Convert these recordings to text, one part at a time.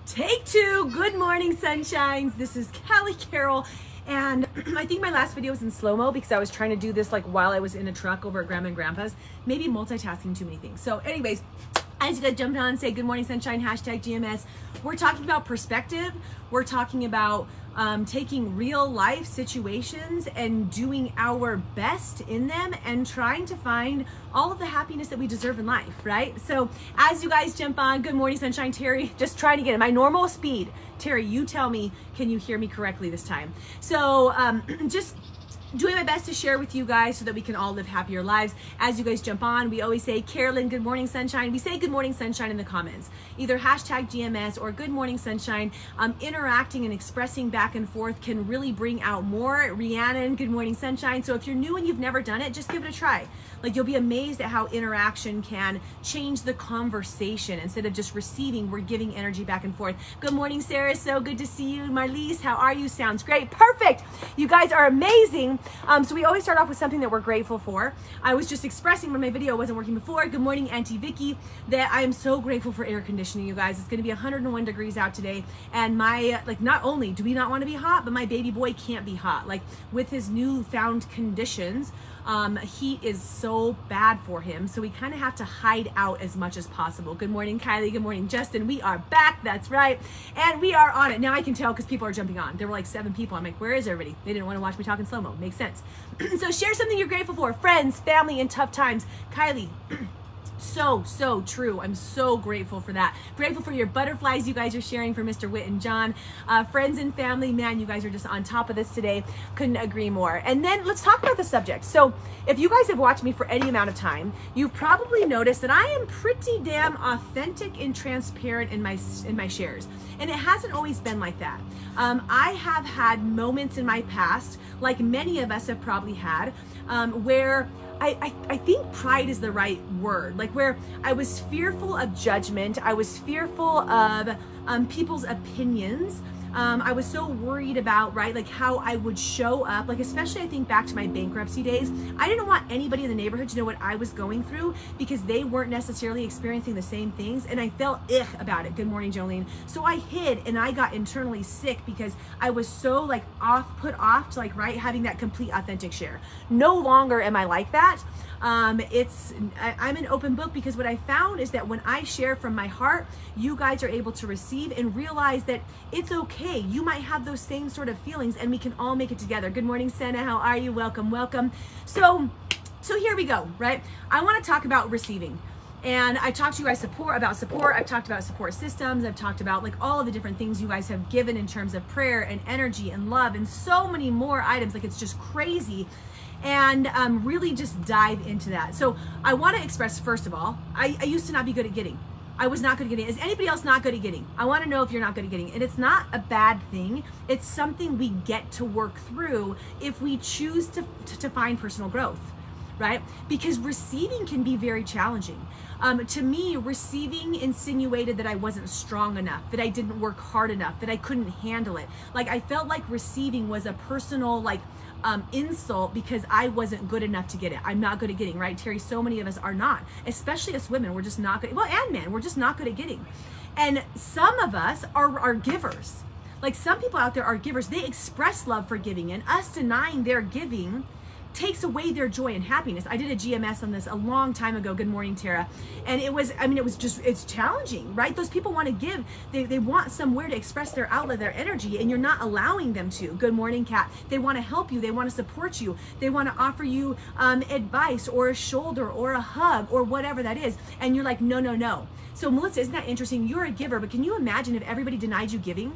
Take two. Good morning, sunshines. This is Callie Carroll, and I think my last video was in slow-mo because I was trying to do this like while I was in a truck over at Grandma and Grandpa's. Maybe multitasking too many things. So anyways, as you guys jump on and say good morning, sunshine, hashtag GMS, we're talking about perspective. We're talking about taking real life situations and doing our best in them and trying to find all of the happiness that we deserve in life, right? So as you guys jump on, good morning, sunshine. Terry, just trying to get in my normal speed. Terry, you tell me, can you hear me correctly this time? So just doing my best to share with you guys so that we can all live happier lives. As you guys jump on, we always say, Carolyn, good morning, sunshine. We say good morning, sunshine in the comments, either hashtag GMS or good morning, sunshine. Interacting and expressing back and forth can really bring out more. Rhiannon, good morning, sunshine. So if you're new and you've never done it, just give it a try. Like, you'll be amazed at how interaction can change the conversation. Instead of just receiving, we're giving energy back and forth. Good morning, Sarah. So good to see you. Marlise, how are you? Sounds great. Perfect. You guys are amazing. So we always start off with something that we're grateful for. I was just expressing when my video wasn't working before. Good morning, Auntie Vicky, that I am so grateful for air conditioning, you guys. It's going to be 101 degrees out today. And my, not only do we not want to be hot, but my baby boy can't be hot. Like, with his newfound conditions, heat is so bad for him, so we kind of have to hide out as much as possible. Good morning, Kylie. Good morning, Justin. We are back. That's right. And we are on it. Now I can tell because people are jumping on. There were like 7 people. I'm like, where is everybody? They didn't want to watch me talk in slow-mo. Makes sense. So share something you're grateful for. Friends, family, in tough times. Kylie. So true. I'm so grateful for that. Grateful for your butterflies you guys are sharing, for Mr. Witt and John. Friends and family, man, you guys are just on top of this today. Couldn't agree more. And then let's talk about the subject. So if you guys have watched me for any amount of time, you've probably noticed that I am pretty damn authentic and transparent in my shares. And it hasn't always been like that. I have had moments in my past, like many of us have probably had, where I think pride is the right word, like where I was fearful of judgment. I was fearful of people's opinions. I was so worried about, right, like how I would show up, like especially I think back to my bankruptcy days. I didn't want anybody in the neighborhood to know what I was going through because they weren't necessarily experiencing the same things, and I felt about it. Good morning, Jolene. So I hid, and I got internally sick because I was so like put off to like, right, having that complete authentic share. No longer am I like that. I'm an open book because what I found is that when I share from my heart, you guys are able to receive and realize that it's okay. You might have those same sort of feelings and we can all make it together. Good morning, Senna. How are you? Welcome, welcome. So here we go, right? I want to talk about receiving. And I talked to you guys about support. I've talked about support systems. I've talked about like all of the different things you guys have given in terms of prayer and energy and love and so many more items. Like, it's just crazy. And really just dive into that. So I want to express, first of all, I used to not be good at getting. I was not good at getting. Is anybody else not good at getting? I want to know if you're not good at getting. And it's not a bad thing. It's something we get to work through if we choose to find personal growth, right? Because receiving can be very challenging. To me, receiving insinuated that I wasn't strong enough, that I didn't work hard enough, that I couldn't handle it. Like, I felt like receiving was a personal, like, insult because I wasn't good enough to get it. I'm not good at getting, right, Terry? So many of us are not, especially us women. We're just not good. Well, and men, we're just not good at getting. And some of us are givers. Like, some people out there are givers. They express love for giving, and us denying their giving takes away their joy and happiness. I did a GMS on this a long time ago. Good morning, Tara. And it was, I mean, it's challenging, right? Those people want to give. They want somewhere to express their outlet, their energy, and you're not allowing them to. Good morning, Kat. They want to help you. They want to support you. They want to offer you advice or a shoulder or a hug or whatever that is. And you're like, no. So Melissa, isn't that interesting? You're a giver, but can you imagine if everybody denied you giving?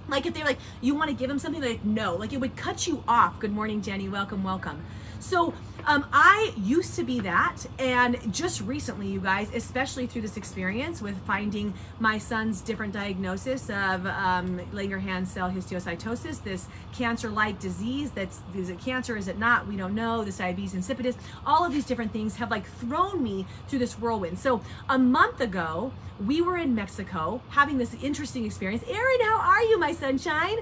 Like, if they're like, you want to give them something, they're like, no. Like, it would cut you off. Good morning, Jenny. Welcome, welcome. So I used to be that, and just recently, you guys, especially through this experience with finding my son's different diagnosis of Langerhans cell histiocytosis, this cancer-like disease is it cancer, is it not? We don't know. This diabetes insipidus, all of these different things have like thrown me through this whirlwind. So a month ago, we were in Mexico having this interesting experience. Erin, how are you, my sunshine?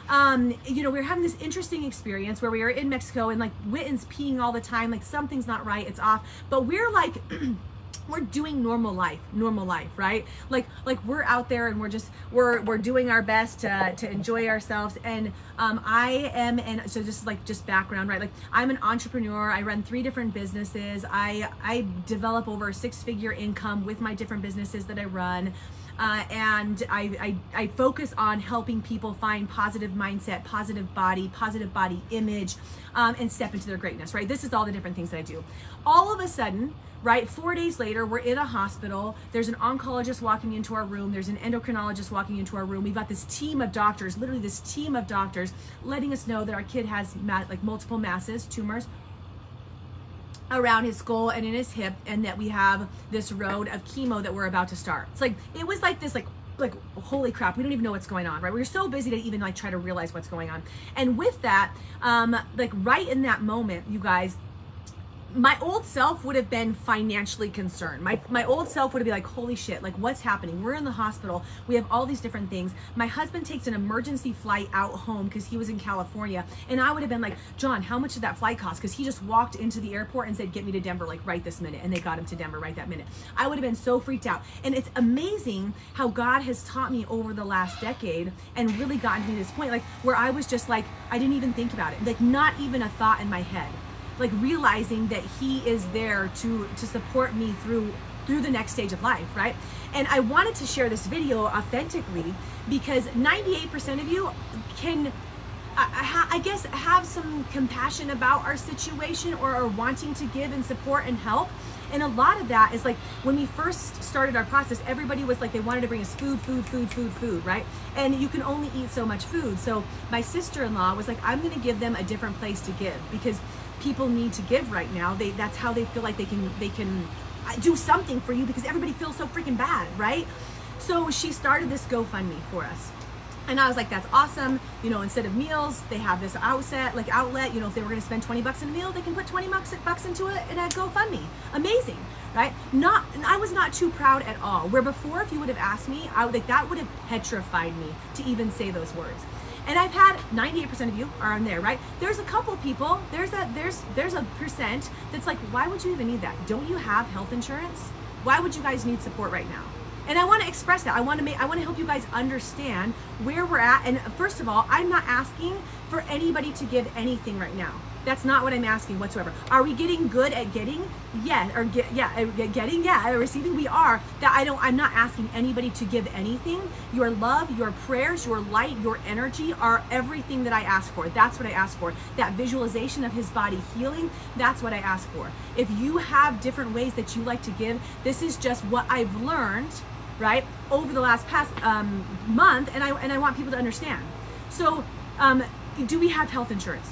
You know, we were having this interesting experience where we were in Mexico, and like Witten's peeing all the time, like something's not right, it's off. But we're like we're doing normal life, right? Like we're out there and we're doing our best to enjoy ourselves. And I am, and so just background, right? Like I'm an entrepreneur. I run 3 different businesses. I develop over a 6-figure income with my different businesses that I run. And I focus on helping people find positive mindset, positive body image, and step into their greatness, right? This is all the different things that I do. All of a sudden, right, 4 days later, we're in a hospital. There's an oncologist walking into our room. There's an endocrinologist walking into our room. We've got this team of doctors, literally this team of doctors, letting us know that our kid has like multiple masses, tumors, around his skull and in his hip, and that we have this road of chemo that we're about to start. It's like, it was like this, like holy crap, we don't even know what's going on, right? We're so busy to even like try to realize what's going on. And with that, like right in that moment, you guys, my old self would have been financially concerned. My old self would have been like, holy shit, like what's happening? We're in the hospital. We have all these different things. My husband takes an emergency flight out home because he was in California. And I would have been like, John, how much did that flight cost? Because he just walked into the airport and said, get me to Denver like right this minute. And they got him to Denver right that minute. I would have been so freaked out. And it's amazing how God has taught me over the last decade and really gotten me to this point, like where I was just like, I didn't even think about it. Like not even a thought in my head. Like realizing that he is there to support me through the next stage of life, right? And I wanted to share this video authentically because 98% of you can, I guess, have some compassion about our situation or are wanting to give and support and help. And a lot of that is like when we first started our process, everybody was like, they wanted to bring us food, right? And you can only eat so much food. So my sister-in-law was like, I'm gonna give them a different place to give because people need to give right now. That's how they feel like they can do something for you because everybody feels so freaking bad, right? So she started this GoFundMe for us. And I was like, that's awesome. You know, instead of meals, they have this outlet, you know, if they were gonna spend 20 bucks in a meal, they can put 20 bucks into it in a GoFundMe. Amazing, right? I was not too proud at all. Where before, if you would have asked me, that would have petrified me to even say those words. And I've had 98% of you are on there, right? There's a couple people, there's a percent that's like, why would you even need that? Don't you have health insurance? Why would you guys need support right now? And I want to express that. I want to help you guys understand where we're at. And first of all, I'm not asking for anybody to give anything right now. That's not what I'm asking whatsoever. Are we getting good at getting? Yeah, getting, yeah, receiving, we are. I'm not asking anybody to give anything. Your love, your prayers, your light, your energy are everything that I ask for. That's what I ask for. That visualization of his body healing, that's what I ask for. If you have different ways that you like to give, this is just what I've learned, right, over the past month, and I want people to understand. So, do we have health insurance?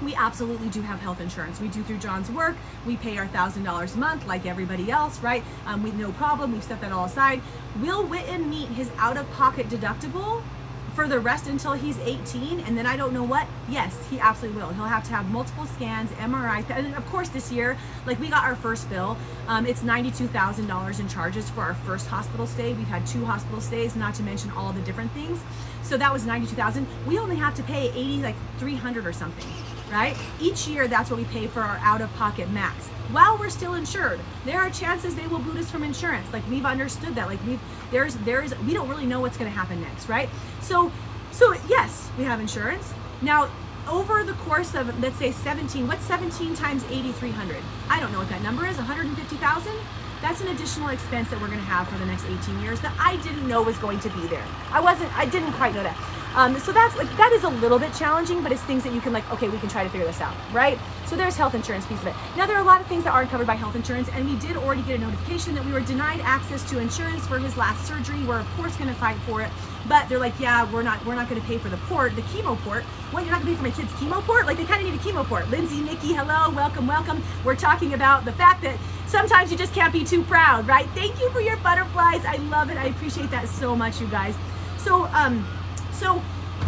We absolutely do have health insurance. We do through John's work. We pay our $1,000 a month like everybody else, right? No problem. We've set that all aside. Will Witten meet his out-of-pocket deductible for the rest until he's 18? And then I don't know what? Yes, he absolutely will. He'll have to have multiple scans, MRI, and of course this year, like we got our first bill. It's $92,000 in charges for our first hospital stay. We've had 2 hospital stays, not to mention all the different things. So that was $92,000. We only have to pay $300 or something. Right? Each year, that's what we pay for our out-of-pocket max. While we're still insured, there are chances they will boot us from insurance. Like we've understood that. Like we don't really know what's going to happen next, right? So yes, we have insurance. Now, over the course of, let's say 17, what's 17 times 8,300? I don't know what that number is. 150,000? That's an additional expense that we're going to have for the next 18 years that I didn't know was going to be there. I didn't quite know that. So that is a little bit challenging, but it's things that you can okay, we can try to figure this out, right? So there's health insurance piece of it. Now there are a lot of things that aren't covered by health insurance, and we did already get a notification that we were denied access to insurance for his last surgery. We're of course going to fight for it, but they're like, yeah, we're not going to pay for the chemo port. What, you're not going to pay for my kid's chemo port? Like they kind of need a chemo port. Lindsay, Nikki, hello, welcome. We're talking about the fact that sometimes you just can't be too proud, right? Thank you for your butterflies. I love it. I appreciate that so much, you guys. So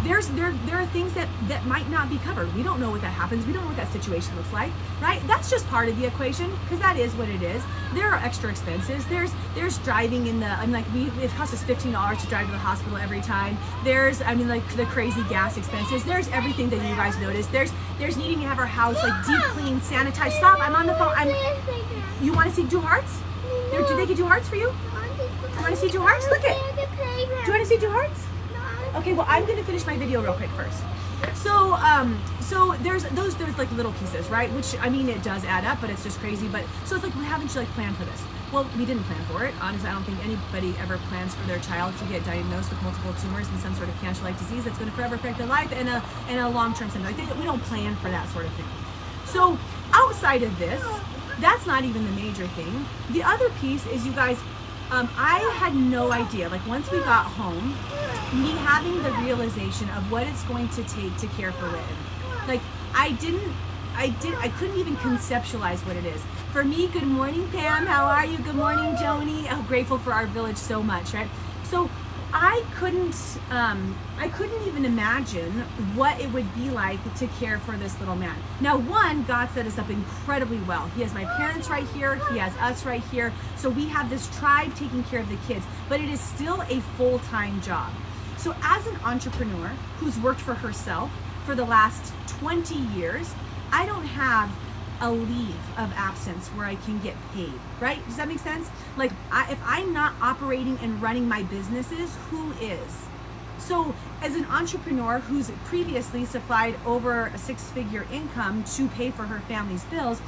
there are things that might not be covered. We don't know what that happens. We don't know what that situation looks like, right? That's just part of the equation because that is what it is. There are extra expenses. There's driving it costs us $15 to drive to the hospital every time. There's the crazy gas expenses. There's everything that you guys notice. There's needing to have our house deep clean, sanitized. Stop! I'm on the phone. You want to see do hearts? No. Do they do hearts for you? You want to see two hearts? Look it. Do you want to see two hearts? Okay, well, I'm going to finish my video real quick first. So, there's like little pieces, right? Which, I mean, it does add up, but it's just crazy. But so it's like, haven't you like planned for this? Well, we didn't plan for it. Honestly, I don't think anybody ever plans for their child to get diagnosed with multiple tumors and some sort of cancer-like disease that's going to forever affect their life and a long-term symptom. I think that we don't plan for that sort of thing. So outside of this, that's not even the major thing. The other piece is, you guys, I had no idea, like once we got home, me having the realization of what it's going to take to care for Witten. Like I couldn't even conceptualize what it is. For me, good morning, Pam, how are you? Good morning, Joni. I'm grateful for our village so much, right? So I couldn't even imagine what it would be like to care for this little man. Now, one, God set us up incredibly well. He has my parents right here. He has us right here. So we have this tribe taking care of the kids, but it is still a full-time job. So as an entrepreneur who's worked for herself for the last 20 years, I don't have a leave of absence where I can get paid, right? Does that make sense? Like if I'm not operating and running my businesses, who is? So as an entrepreneur who's previously supplied over a six-figure income to pay for her family's bills,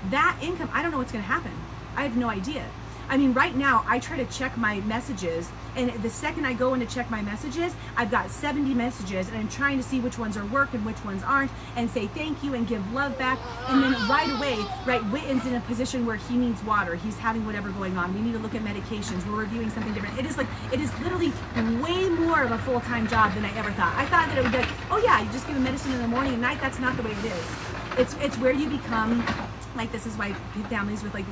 that income, I don't know what's gonna happen. I have no idea. I mean, right now, I try to check my messages, and the second I go in to check my messages, I've got 70 messages, and I'm trying to see which ones are work and which ones aren't, and say thank you and give love back. And then right away, right, Witten's in a position where he needs water. He's having whatever going on. We need to look at medications. We're reviewing something different. It is literally way more of a full-time job than I ever thought. I thought that it would be like, oh yeah, you just give him medicine in the morning and night. That's not the way it is. It's where you become, like, this is why families with like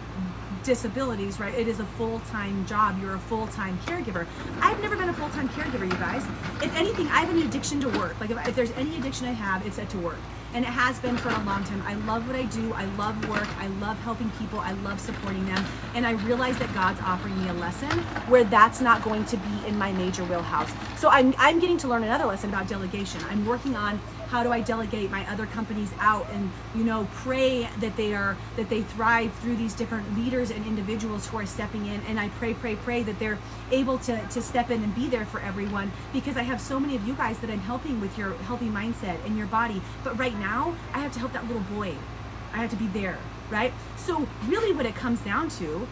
disabilities, right? It is a full-time job. You're a full-time caregiver. I've never been a full-time caregiver, you guys. If anything, I have an addiction to work. Like if there's any addiction I have, it's to work. And it has been for a long time. I love what I do. I love work. I love helping people. I love supporting them. And I realize that God's offering me a lesson where that's not going to be in my major wheelhouse. So I'm getting to learn another lesson about delegation. I'm working on how do I delegate my other companies out and, you know, pray that they thrive through these different leaders and individuals who are stepping in. And I pray that they're able to step in and be there for everyone, because I have so many of you guys that I'm helping with your healthy mindset and your body. But right now, I have to help that little boy. I have to be there, right? So really what it comes down to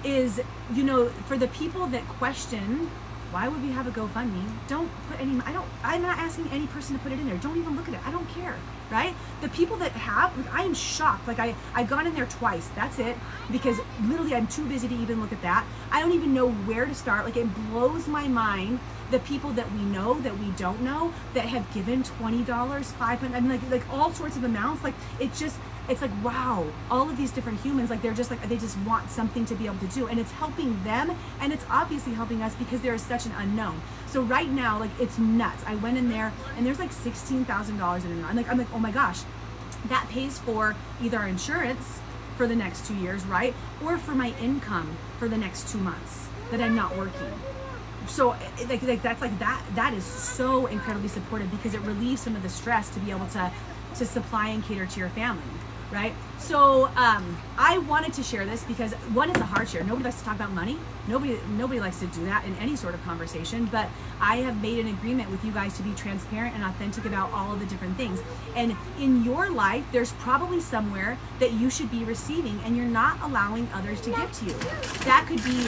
is, you know, for the people that question, why would we have a GoFundMe? Don't put any, I'm not asking any person to put it in there. Don't even look at it. I don't care, right? The people that have, like, I am shocked. Like I've gone in there twice. That's it. Because literally I'm too busy to even look at that. I don't even know where to start. Like it blows my mind. The people that we know, that we don't know, that have given $20, $500, I mean like all sorts of amounts. Like it's like, wow, all of these different humans, like they're just like, they just want something to be able to do, and it's helping them, and it's obviously helping us because there is such an unknown. So right now, like it's nuts. I went in there and there's like $16,000 in it. I'm like, oh my gosh, that pays for either our insurance for the next 2 years, right? Or for my income for the next 2 months that I'm not working. So like that's like that is so incredibly supportive, because it relieves some of the stress to be able to supply and cater to your family, right? So I wanted to share this because, one, it's a hard share. Nobody likes to talk about money. Nobody likes to do that in any sort of conversation, but I have made an agreement with you guys to be transparent and authentic about all of the different things. And in your life, there's probably somewhere that you should be receiving and you're not allowing others to give to you. That could be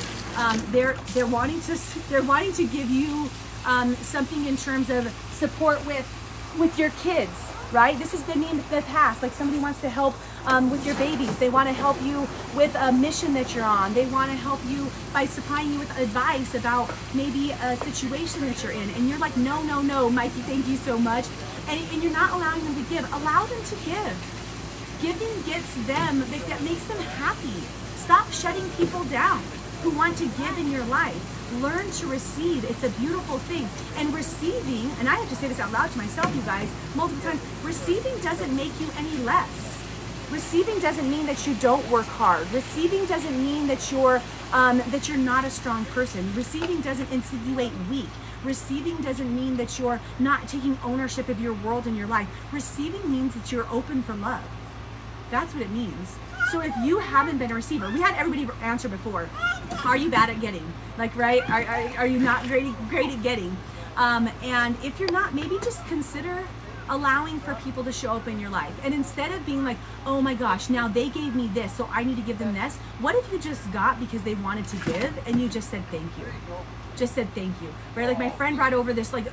they're wanting to give you something in terms of support with your kids, right? This is the need of the past. Like somebody wants to help with your babies. They want to help you with a mission that you're on. They want to help you by supplying you with advice about maybe a situation that you're in. And you're like, no, Mikey, thank you so much. And you're not allowing them to give. Allow them to give. Giving gets them, that makes them happy. Stop shutting people down who want to give in your life. Learn to receive. It's a beautiful thing. And receiving, and I have to say this out loud to myself, you guys, multiple times, receiving doesn't make you any less. Receiving doesn't mean that you don't work hard. Receiving doesn't mean that you're not a strong person. Receiving doesn't insinuate weak. Receiving doesn't mean that you're not taking ownership of your world and your life. Receiving means that you're open for love. That's what it means. So if you haven't been a receiver, we had everybody answer before. Are you bad at getting? Like, right? Are you not great at getting? And if you're not, maybe just consider allowing for people to show up in your life. And instead of being like, oh my gosh, now they gave me this, so I need to give them this. What if you just got because they wanted to give and you just said thank you? Just said thank you, right? Like my friend brought over this like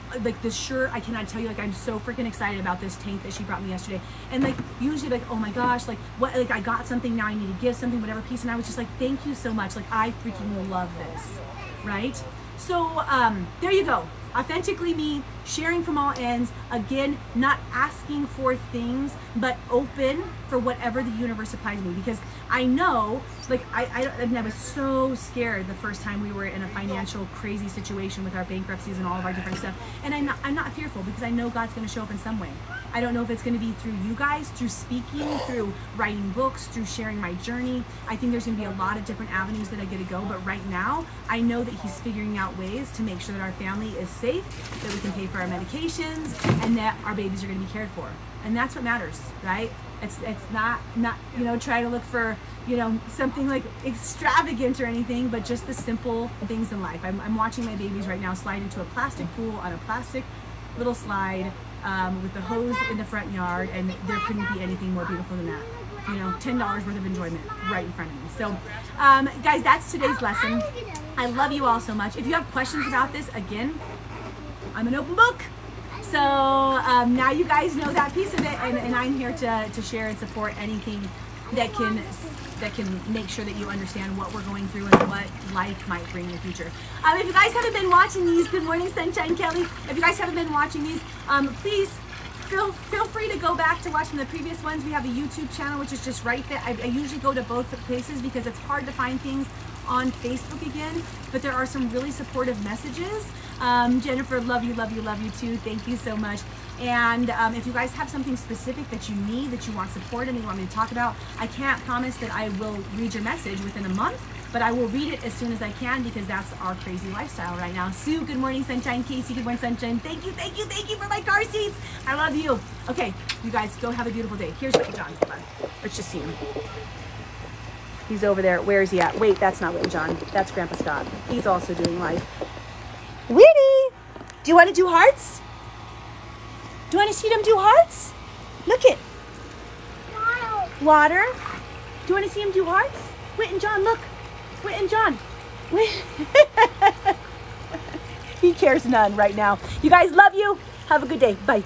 this shirt. I cannot tell you, like I'm so freaking excited about this tank that she brought me yesterday. And like usually like, oh my gosh, like what, like I got something, now I need to give something, whatever piece. And I was just like, thank you so much. Like I freaking love this, right? So there you go. Authentically me, sharing from all ends. Again, not asking for things, but open for whatever the universe supplies me. Because I know, like I was so scared the first time we were in a financial crazy situation with our bankruptcies and all of our different stuff. And I'm not fearful because I know God's going to show up in some way. I don't know if it's going to be through you guys, through speaking, through writing books, through sharing my journey. I think there's going to be a lot of different avenues that I get to go. But right now, I know that He's figuring out ways to make sure that our family is safe, that we can pay for our medications, and that our babies are going to be cared for. And that's what matters, right? It's not you know, trying to look for, you know, something like extravagant or anything, but just the simple things in life. I'm watching my babies right now slide into a plastic pool on a plastic little slide with the hose in the front yard, and there couldn't be anything more beautiful than that. You know, $10 worth of enjoyment right in front of me. So guys, that's today's lesson. I love you all so much. If you have questions about this, again, I'm an open book. So now you guys know that piece of it, and I'm here to share and support anything that can make sure that you understand what we're going through and what life might bring in the future. If you guys haven't been watching these, good morning, Sunshine Kelly. If you guys haven't been watching these, please feel free to go back to watching the previous ones. We have a YouTube channel, which is just right there. I usually go to both places because it's hard to find things on Facebook again, but there are some really supportive messages. Jennifer, love you too. Thank you so much. And if you guys have something specific that you need, that you want support and you want me to talk about, I can't promise that I will read your message within a month, but I will read it as soon as I can because that's our crazy lifestyle right now. Sue, good morning, Sunshine. Casey, good morning, Sunshine. Thank you for my car seats. I love you. Okay, you guys go have a beautiful day. Here's Whitney John. Let's just see him. He's over there. Where is he at? Wait, that's not Whitney John. That's Grandpa Scott. He's also doing life. Whitney, do you want to do hearts? Do you want to see them do hearts? Look it. Water. Do you want to see him do hearts? Whit and John, look. Whit and John. He cares none right now. You guys, love you. Have a good day. Bye.